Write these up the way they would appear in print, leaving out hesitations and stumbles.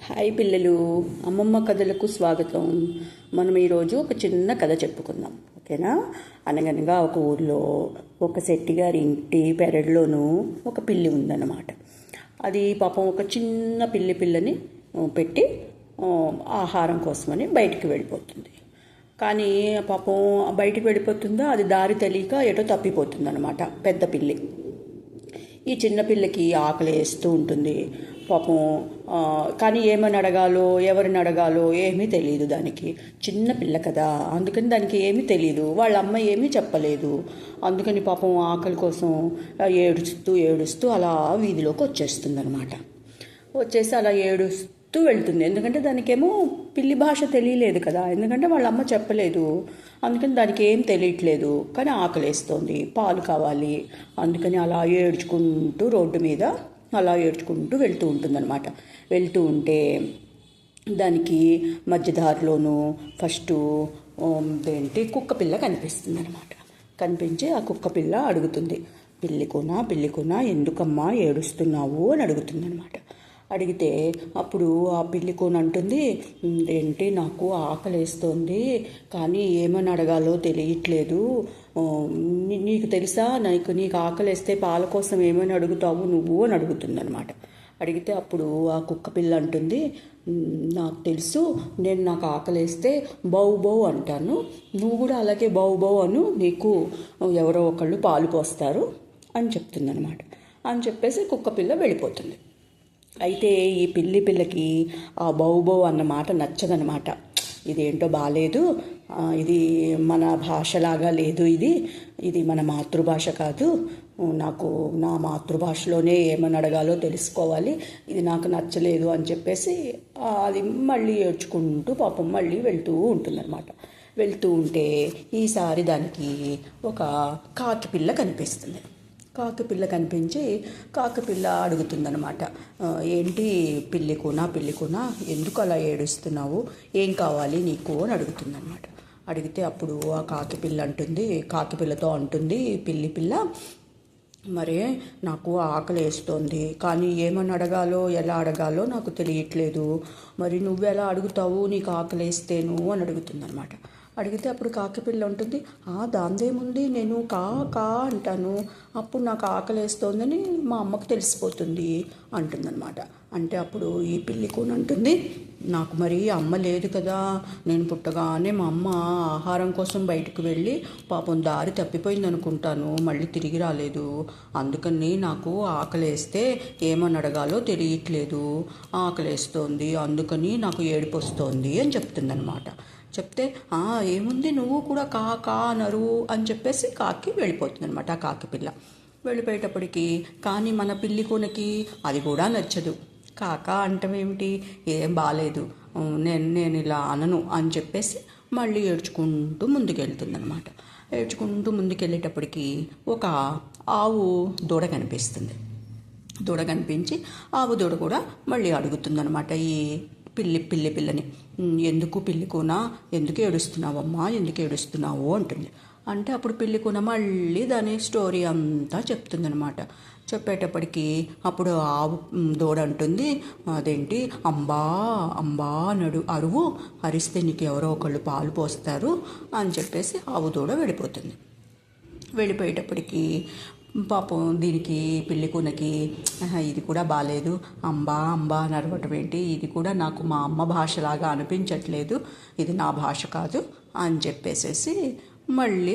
Hi పిల్లలు, అమ్మమ్మ కథలకు స్వాగతం. మనం ఈరోజు ఒక చిన్న కథ చెప్పుకుందాం, ఓకేనా? అనగనగా ఒక ఊర్లో ఒక శెట్టి గారి ఇంటి పెరడులోనూ ఒక పిల్లి ఉందన్నమాట. అది పాపం ఒక చిన్న పిల్లని పెట్టి ఆహారం కోసమని బయటికి వెళ్ళిపోతుంది. కానీ పాపం బయటికి వెళ్ళిపోతుందో అది దారి తెలియక ఎటో తప్పిపోతుంది అన్నమాట పెద్ద పిల్లి. ఈ చిన్న పిల్లకి ఆకలి వేస్తూ ఉంటుంది పాపం. కానీ ఏమని అడగాలో ఎవరిని అడగాలో ఏమీ తెలియదు దానికి. చిన్న పిల్ల కదా, అందుకని దానికి ఏమీ తెలియదు. వాళ్ళ అమ్మ ఏమీ చెప్పలేదు. అందుకని పాపం ఆకలి కోసం ఏడుస్తూ అలా వీధిలోకి వచ్చేస్తుంది అనమాట. వచ్చేసి అలా ఏడుస్తూ వెళ్తుంది. ఎందుకంటే దానికేమో పిల్లి భాష తెలియలేదు కదా, ఎందుకంటే వాళ్ళ అమ్మ చెప్పలేదు. అందుకని దానికి ఏం తెలియట్లేదు. కానీ ఆకలేస్తోంది, పాలు కావాలి. అందుకని అలా ఏడ్చుకుంటూ రోడ్డు మీద అలా ఏడ్చుకుంటూ వెళ్తూ ఉంటుందన్నమాట. వెళ్తూ ఉంటే దానికి మధ్యదారిలోనూ ఫస్ట్ కుక్క పిల్ల కనిపిస్తుంది అనమాట. కనిపించి ఆ కుక్క పిల్ల అడుగుతుంది, పిల్లికోనా ఎందుకమ్మా ఏడుస్తున్నావు అని అడుగుతుంది అనమాట. అడిగితే అప్పుడు ఆ పిల్లికోన అంటుంది, నాకు ఆకలేస్తోంది, కానీ ఏమని అడగాలో తెలియట్లేదు. నీకు తెలుసా, నీకు ఆకలేస్తే పాల కోసం ఏమని అడుగుతావు నువ్వు అని అడుగుతుంది అనమాట. అడిగితే అప్పుడు ఆ కుక్క పిల్ల అంటుంది, నాకు తెలుసు, నాకు ఆకలేస్తే బౌ బౌ అంటాను, నువ్వు కూడా అలాగే బౌ బౌ అను, నీకు ఎవరో ఒకళ్ళు పాలు పోస్తారు అని చెప్తుంది అనమాట. అని చెప్పేసి కుక్క పిల్ల వెళ్ళిపోతుంది. అయితే ఈ పిల్లకి ఆ బౌబౌ అన్న మాట నచ్చదనమాట. ఇదేంటో బాగాలేదు, ఇది మన భాషలాగా లేదు, ఇది మన మాతృభాష కాదు, నాకు నా మాతృభాషలోనే ఏమని అడగాలో తెలుసుకోవాలి, ఇది నాకు నచ్చలేదు అని చెప్పేసి అది మళ్ళీ ఏడ్చుకుంటూ పాపం మళ్ళీ వెళ్తూ ఉంటుందన్నమాట. వెళ్తూ ఉంటే ఈసారి దానికి ఒక కాకి పిల్ల కనిపిస్తుంది. కాకిపిల్ల కనిపించి కాకిపిల్ల అడుగుతుందనమాట, ఏంటి పిల్లికోనా ఎందుకు అలా ఏడుస్తున్నావు, ఏం కావాలి నీకు అని అడుగుతుందనమాట. అడిగితే అప్పుడు ఆ కాకిపిల్లతో అంటుంది పిల్ల, మరే నాకు ఆకలి వేస్తోంది, కానీ ఏమని అడగాలో ఎలా అడగాలో నాకు తెలియట్లేదు, మరి నువ్వెలా అడుగుతావు నీకు ఆకలి వేస్తేను అని అడుగుతుందనమాట. అడిగితే అప్పుడు కాకిపిల్ల ఉంటుంది, దాందేముంది, నేను కా అంటాను, అప్పుడు నాకు ఆకలి వేస్తోందని మా అమ్మకు తెలిసిపోతుంది అంటుందన్నమాట. అంటే అప్పుడు ఈ పిల్లికోన అంటుంది, నాకు మరి అమ్మ లేదు కదా, నేను పుట్టగానే మా అమ్మ ఆహారం కోసం బయటకు వెళ్ళి పాపం దారి తప్పిపోయింది అనుకుంటాను, మళ్ళీ తిరిగి రాలేదు, అందుకని నాకు ఆకలి వేస్తే ఏమని అడగాలో తెలియట్లేదు, ఆకలి వేస్తోంది, అందుకని నాకు ఏడుపు వస్తోంది అని చెప్తుందనమాట. చెప్తే ఏముంది, నువ్వు కూడా కా అనరు అని చెప్పేసి కాకి వెళ్ళిపోతుంది అనమాట. ఆ కాకి పిల్ల వెళ్ళిపోయేటప్పటికి కానీ మన పిల్లికోనకి అది కూడా నచ్చదు. కాకా అంటమేమిటి, ఏం బాగాలేదు, నేను ఇలా అనను అని చెప్పేసి మళ్ళీ ఏడ్చుకుంటూ ముందుకెళ్తుందనమాట. ఏడ్చుకుంటూ ముందుకెళ్ళేటప్పటికి ఒక ఆవు దూడ కనిపిస్తుంది. దూడ కనిపించి ఆవు దూడ కూడా మళ్ళీ అడుగుతుందనమాట ఈ పిల్లని, ఎందుకు పిల్లికోనా, ఎందుకు ఏడుస్తున్నావమ్మా, ఎందుకు ఏడుస్తున్నావు అంటుంది. అంటే అప్పుడు పిల్లికోన మళ్ళీ దాని స్టోరీ అంతా చెప్తుందనమాట. చెప్పేటప్పటికి అప్పుడు ఆవు దూడ అంటుంది, అదేంటి అంబా అరువు, అరిస్తే నీకు ఎవరో ఒకళ్ళు పాలు పోస్తారు అని చెప్పేసి ఆవు దూడ వెళ్ళిపోతుంది. వెళ్ళిపోయేటప్పటికి పాపం దీనికి పిల్లికూనకి ఇది కూడా బాగాలేదు, అంబా అని అరవటం ఏంటి, ఇది కూడా నాకు మా అమ్మ భాషలాగా అనిపించట్లేదు, ఇది నా భాష కాదు అని చెప్పేసేసి మళ్ళీ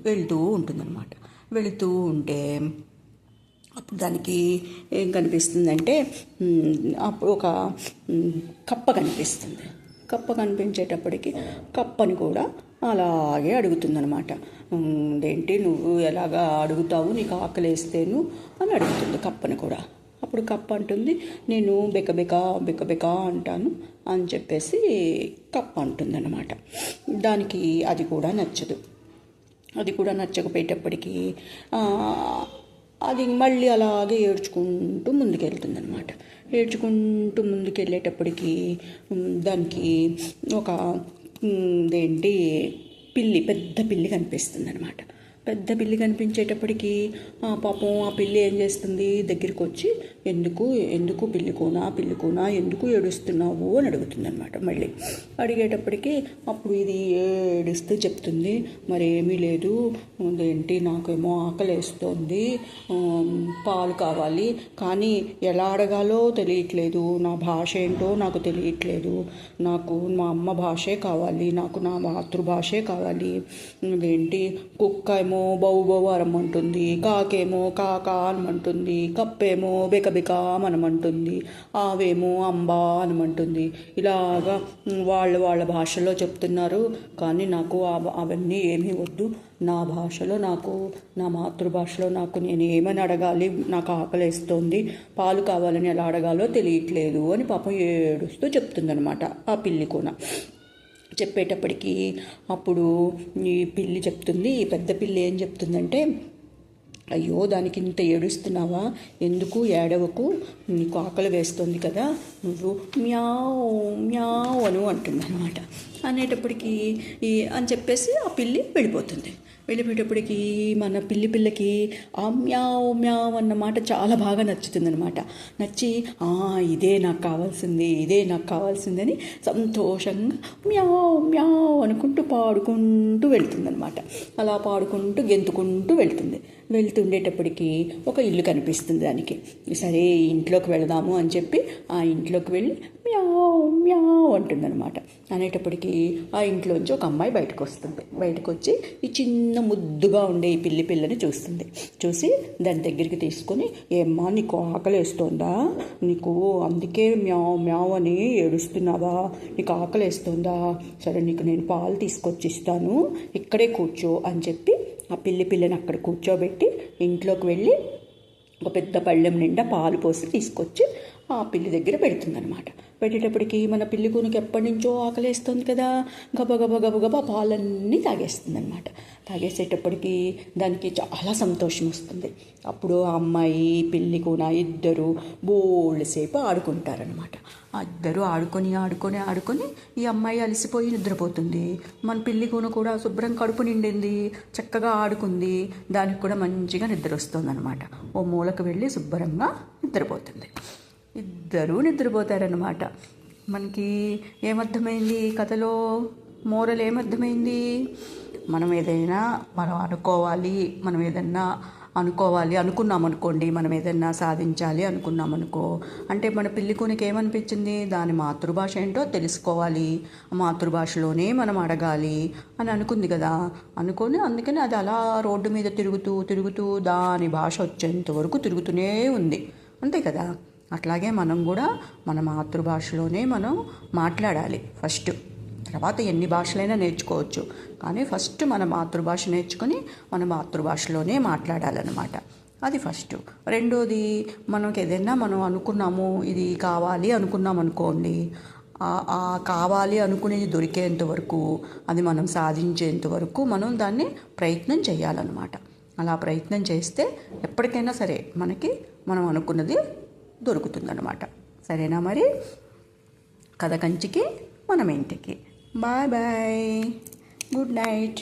వెళ్తూ ఉంటుందన్నమాట. వెళుతూ ఉంటే అప్పుడు దానికి ఏం కనిపిస్తుందంటే అప్పుడు ఒక కప్ప కనిపిస్తుంది. కప్ప కనిపించేటప్పటికి కప్పని కూడా అలాగే అడుగుతుందనమాట. నువ్వు ఎలాగా అడుగుతావు, నీకు ఆకలేస్తేను అని అడుగుతుంది కప్పని కూడా. అప్పుడు కప్ప అంటుంది, నేను బెక అంటాను అని చెప్పేసి కప్ప అంటుందన్నమాట. దానికి అది కూడా నచ్చదు. అది కూడా నచ్చకపోయేటప్పటికీ అది మళ్ళీ అలాగే ఏడ్చుకుంటూ ముందుకెళ్తుందనమాట. ఏడ్చుకుంటూ ముందుకెళ్ళేటప్పటికి దానికి ఒక పెద్ద పిల్లి కనిపిస్తుంది అనమాట. పెద్ద పిల్లి కనిపించేటప్పటికి పాపం ఆ పిల్లి ఏం చేస్తుంది, దగ్గరికి వచ్చి ఎందుకు ఎందుకు పిల్లికోనా ఎందుకు ఏడుస్తున్నావు అని అడుగుతుంది అనమాట. మళ్ళీ అడిగేటప్పటికి అప్పుడు ఇది ఏడుస్తూ చెప్తుంది, మరేమీ లేదు, ఏంటి నాకేమో ఆకలేస్తోంది, పాలు కావాలి, కానీ ఎలా అడగాలో తెలియట్లేదు, నా భాష ఏంటో నాకు తెలియట్లేదు, నాకు మా అమ్మ భాషే కావాలి, నాకు నా మాతృభాషే కావాలి, ఏంటి కుక్క ఏమో బౌ బౌ అనమంటుంది, కాకేమో కాకా అనమంటుంది, కప్పేమో బెకబెక అనమంటుంది, ఆవేమో అంబా అనమంటుంది. ఇలాగా వాళ్ళ భాషలో చెప్తున్నారు, కానీ నాకు అవన్నీ ఏమీ వద్దు, నా భాషలో నాకు, నా మాతృభాషలో నాకు నేను ఏమని అడగాలి, నాకు ఆకలేస్తోంది, పాలు కావాలని ఎలా అడగాలో తెలియట్లేదు అని పాపం ఏడుస్తూ చెప్తుందనమాట ఆ పిల్లి కూన. చెప్పేటప్పటికి అప్పుడు ఈ పిల్లి చెప్తుంది, ఈ పెద్ద పిల్లి ఏం చెప్తుందంటే, అయ్యో దానికి ఇంత ఏడుస్తున్నావా, ఎందుకు ఏడవకు, నీకు ఆకలి వేస్తుంది కదా, నువ్వు మ్యావ్ మ్యావ్ అను అంటుందన్నమాట. అనేటప్పటికీ అని చెప్పేసి ఆ పిల్లి వెళ్ళిపోతుంది. వెళ్ళిపోయేటప్పటికి మన పిల్లకి ఆ మ్యావ్ మ్యావ్ అన్న మాట చాలా బాగా నచ్చుతుందనమాట. నచ్చి ఇదే నాకు కావాల్సింది అని సంతోషంగా మ్యావ్ మ్యావ్ అనుకుంటూ పాడుకుంటూ వెళ్తుందనమాట. అలా పాడుకుంటూ గెంతుకుంటూ వెళ్తుండేటప్పటికి ఒక ఇల్లు కనిపిస్తుంది దానికి. సరే ఇంట్లోకి వెళదాము అని చెప్పి ఆ ఇంట్లోకి వెళ్ళి మ్యావ్ మ్యావ్ అంటుందన్నమాట. అనేటప్పటికీ ఆ ఇంట్లోంచి ఒక అమ్మాయి బయటకు వచ్చి ఈ చిన్న ముద్దుగా ఉండే ఈ పిల్లని చూసి దాని దగ్గరికి తీసుకొని, ఏమ్మా నీకు ఆకలి వేస్తోందా, నీకు అందుకే మ్యావ్ మ్యావ్ అని ఏడుస్తున్నావా, నీకు ఆకలి వేస్తోందా, సరే నీకు నేను పాలు తీసుకొచ్చి ఇస్తాను, ఇక్కడే కూర్చో అని చెప్పి ఆ పిల్లని అక్కడ కూర్చోబెట్టి ఇంట్లోకి వెళ్ళి ఒక పెద్ద పళ్ళెం నిండా పాలు పోసి తీసుకొచ్చి ఆ పిల్లి దగ్గర పెడుతుందనమాట. పెట్టేటప్పటికి మన పిల్లి కూనకి ఎప్పటి నుంచో ఆకలేస్తుంది కదా, గబగబా పాలన్నీ తాగేస్తుంది అనమాట. తాగేసేటప్పటికి దానికి చాలా సంతోషం వస్తుంది. అప్పుడు ఆ అమ్మాయి పిల్లి కూన ఇద్దరు బోళ్ళసేపు ఆడుకుంటారనమాట. ఆ ఇద్దరు ఆడుకొని ఈ అమ్మాయి అలసిపోయి నిద్రపోతుంది. మన పిల్లి కూన కూడా శుభ్రం కడుపు నిండింది, చక్కగా ఆడుకుంది, దానికి కూడా మంచిగా నిద్ర వస్తుంది అనమాట. ఓ మూలకు వెళ్ళి శుభ్రంగా నిద్రపోతుంది. ఇద్దరూ నిద్రపోతారనమాట. మనకి ఏమర్థమైంది కథలో, మోరల్ ఏమర్థమైంది, మనం ఏదైనా అనుకున్నామనుకోండి, మనం ఏదైనా సాధించాలి అనుకున్నామనుకో, అంటే మన పిల్లికూనికి ఏమనిపించింది, దాని మాతృభాష ఏంటో తెలుసుకోవాలి, మాతృభాషలోనే మనం అడగాలి అని అనుకుంది కదా. అందుకని అది అలా రోడ్డు మీద తిరుగుతూ దాని భాష వచ్చేంత వరకు తిరుగుతూనే ఉంది, అంతే కదా. అట్లాగే మనం కూడా మన మాతృభాషలోనే మనం మాట్లాడాలి ఫస్ట్. తర్వాత ఎన్ని భాషలైనా నేర్చుకోవచ్చు, కానీ ఫస్ట్ మన మాతృభాష నేర్చుకొని మన మాతృభాషలోనే మాట్లాడాలన్నమాట. అది ఫస్ట్. రెండోది, మనకి ఏదైనా మనం అనుకున్నాము, ఇది కావాలి అనుకున్నాం అనుకోండి, కావాలి అనుకునేది దొరికేంత వరకు, అది మనం సాధించేంత వరకు మనం దాన్ని ప్రయత్నం చేయాలన్నమాట. అలా ప్రయత్నం చేస్తే ఎప్పటికైనా సరే మనం అనుకున్నది దొరుకుతుందన్నమాట. సరేనా మరి? కథ కంచికి మనం ఇంటికి. Bye bye, good night.